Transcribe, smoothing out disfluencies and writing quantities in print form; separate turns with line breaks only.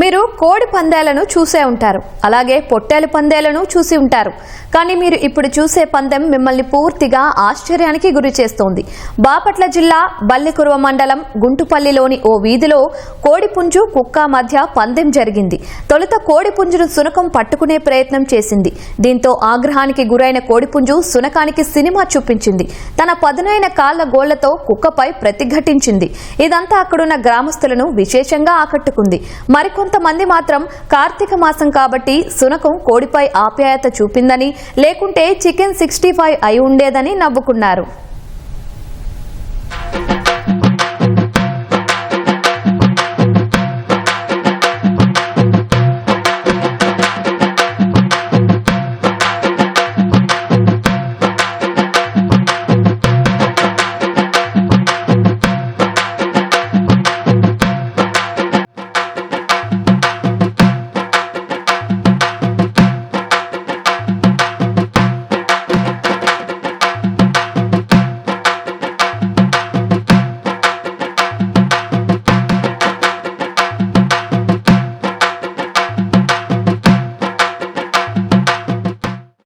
మీరు కోడి పందాలను చూసే ఉంటారు, అలాగే పొట్టేలు పందేలను చూసి ఉంటారు. కానీ మీరు ఇప్పుడు చూసే పందెం మిమ్మల్ని పూర్తిగా ఆశ్చర్యానికి గురి చేస్తోంది. బాపట్ల జిల్లా బల్లికురువ మండలం గుంటుపల్లిలోని ఓ వీధిలో కోడిపుంజు కుక్క మధ్య పందెం జరిగింది. తొలుత కోడిపుంజును సునకం పట్టుకునే ప్రయత్నం చేసింది. దీంతో ఆగ్రహానికి గురైన కోడిపుంజు సునకానికి సినిమా చూపించింది. తన పదునైన కాళ్ల గోళ్లతో కుక్కపై ప్రతిఘటించింది. ఇదంతా అక్కడున్న గ్రామస్తులను విశేషంగా ఆకట్టుకుంది. కొంతమంది మాత్రం కార్తీక మాసం కాబట్టి సునకం కోడిపై ఆప్యాయత చూపిందని, లేకుంటే చికెన్ 65 అయి ఉండేదని నవ్వుకున్నారు.